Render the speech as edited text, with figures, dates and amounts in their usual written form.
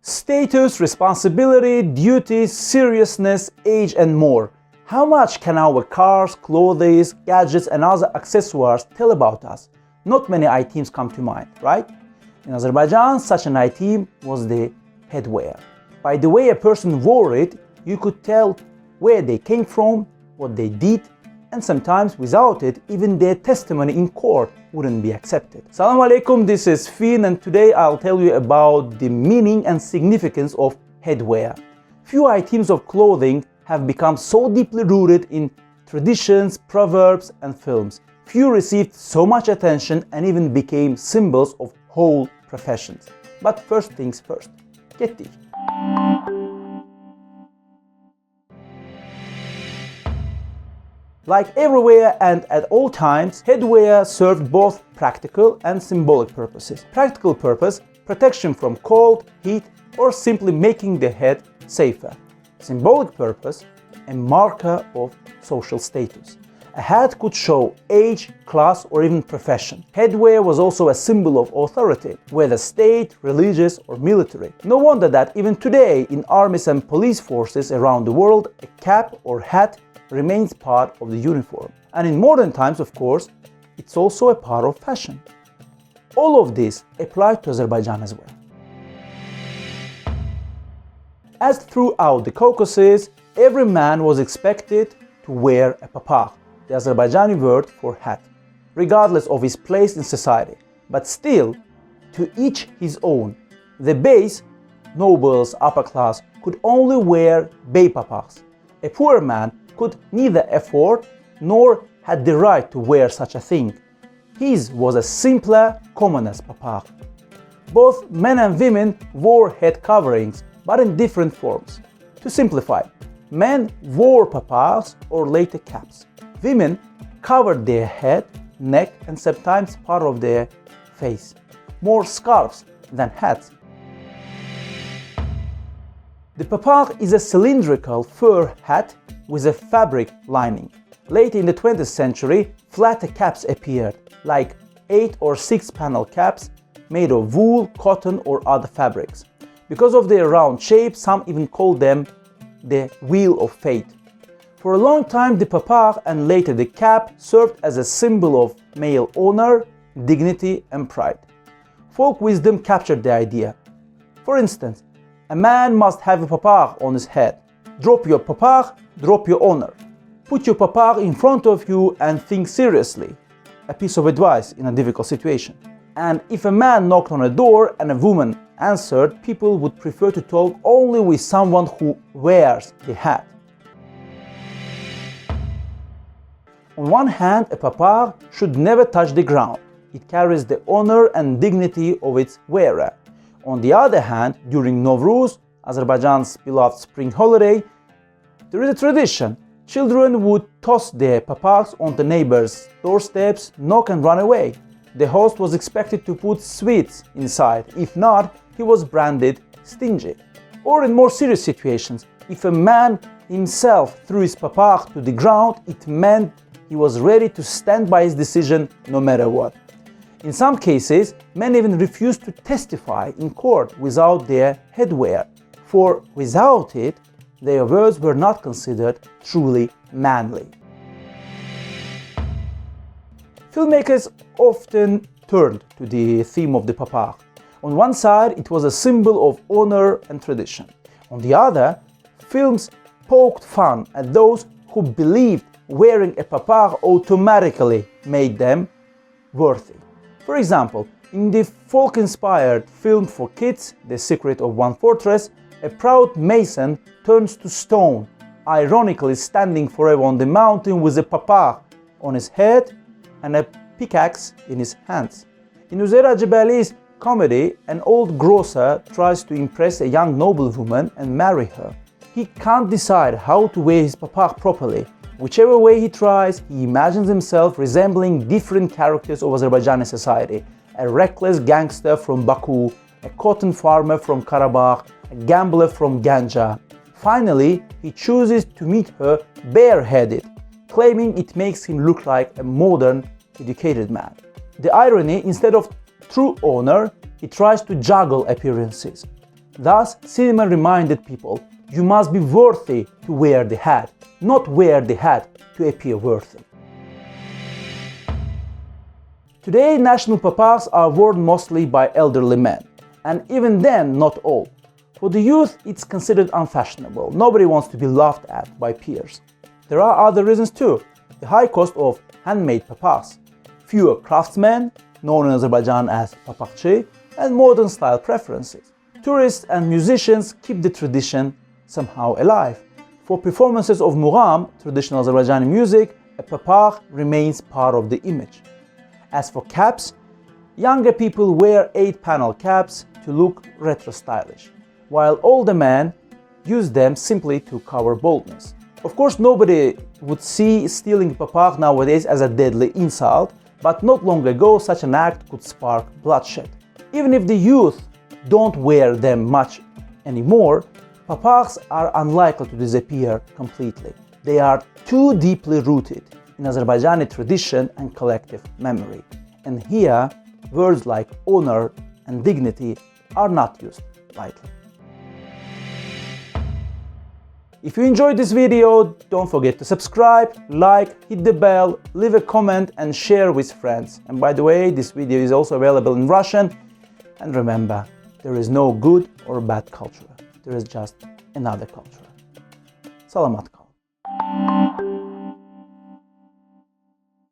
Status, responsibility, duties, seriousness, age, and more. How much can our cars, clothes, gadgets, and other accessories tell about us? Not many items come to mind, right? In Azerbaijan, such an item was the headwear. By the way a person wore it, you could tell where they came from, what they did, and sometimes without it, even their testimony in court wouldn't be accepted. Assalamu alaikum, this is Fin, and today I'll tell you about the meaning and significance of headwear. Few items of clothing have become so deeply rooted in traditions, proverbs, and films. Few received so much attention and even became symbols of whole professions. But first things first, get deep. Like everywhere and at all times, headwear served both practical and symbolic purposes. Practical purpose, protection from cold, heat, or simply making the head safer. Symbolic purpose, a marker of social status. A hat could show age, class, or even profession. Headwear was also a symbol of authority, whether state, religious, or military. No wonder that even today, in armies and police forces around the world, a cap or hat remains part of the uniform. And in modern times, of course, it's also a part of fashion. All of this applied to Azerbaijan as well. As throughout the Caucasus, every man was expected to wear a papakh, the Azerbaijani word for hat, regardless of his place in society. But still, to each his own. The base, nobles, upper class, could only wear bey papakhs. A poor man could neither afford nor had the right to wear such a thing. His was a simpler, commonest papakh. Both men and women wore head coverings, but in different forms. To simplify, men wore papakhs or later caps. Women covered their head, neck, and sometimes part of their face. More scarves than hats. The papakh is a cylindrical fur hat with a fabric lining. Late in the 20th century, flatter caps appeared, like 8 or 6 panel caps made of wool, cotton, or other fabrics. Because of their round shape, some even called them the Wheel of Fate. For a long time, the papakh and later the cap served as a symbol of male honor, dignity, and pride. Folk wisdom captured the idea. For instance, a man must have a papakh on his head. Drop your papakh, drop your honor. Put your papakh in front of you and think seriously. A piece of advice in a difficult situation. And if a man knocked on a door and a woman answered, people would prefer to talk only with someone who wears the hat. On one hand, a papakh should never touch the ground. It carries the honor and dignity of its wearer. On the other hand, during Nowruz, Azerbaijan's beloved spring holiday, there is a tradition. Children would toss their papakhs on the neighbors' doorsteps, knock and run away. The host was expected to put sweets inside. If not, he was branded stingy. Or in more serious situations, if a man himself threw his papakh to the ground, it meant he was ready to stand by his decision no matter what. In some cases, men even refused to testify in court without their headwear, for without it, their words were not considered truly manly. Filmmakers often turned to the theme of the papakh. On one side, it was a symbol of honor and tradition. On the other, films poked fun at those who believed wearing a papakh automatically made them worthy. For example, in the folk-inspired film for kids, The Secret of One Fortress, a proud mason turns to stone, ironically standing forever on the mountain with a papakh on his head and a pickaxe in his hands. In Uzeyra Cebeli's comedy, an old grocer tries to impress a young noblewoman and marry her. He can't decide how to wear his papakh properly. Whichever way he tries, he imagines himself resembling different characters of Azerbaijani society. A reckless gangster from Baku, a cotton farmer from Karabakh, a gambler from Ganja. Finally, he chooses to meet her bareheaded, claiming it makes him look like a modern, educated man. The irony, instead of true honor, he tries to juggle appearances. Thus, cinema reminded people, you must be worthy to wear the hat, not wear the hat to appear worthy. Today, national papakhs are worn mostly by elderly men, and even then, not all. For the youth, it's considered unfashionable. Nobody wants to be laughed at by peers. There are other reasons too. The high cost of handmade papakhs, fewer craftsmen, known in Azerbaijan as Papakh, and modern style preferences. Tourists and musicians keep the tradition somehow alive. For performances of mugham, traditional Azerbaijani music, a papakh remains part of the image. As for caps, younger people wear 8-panel caps to look retro stylish, while older men use them simply to cover baldness. Of course, nobody would see stealing papakh nowadays as a deadly insult, but not long ago such an act could spark bloodshed. Even if the youth don't wear them much anymore, papakhs are unlikely to disappear completely. They are too deeply rooted in Azerbaijani tradition and collective memory. And here, words like honor and dignity are not used lightly. If you enjoyed this video, don't forget to subscribe, like, hit the bell, leave a comment and share with friends. And by the way, this video is also available in Russian. And remember, there is no good or bad culture. There is just another culture. Salamat kal.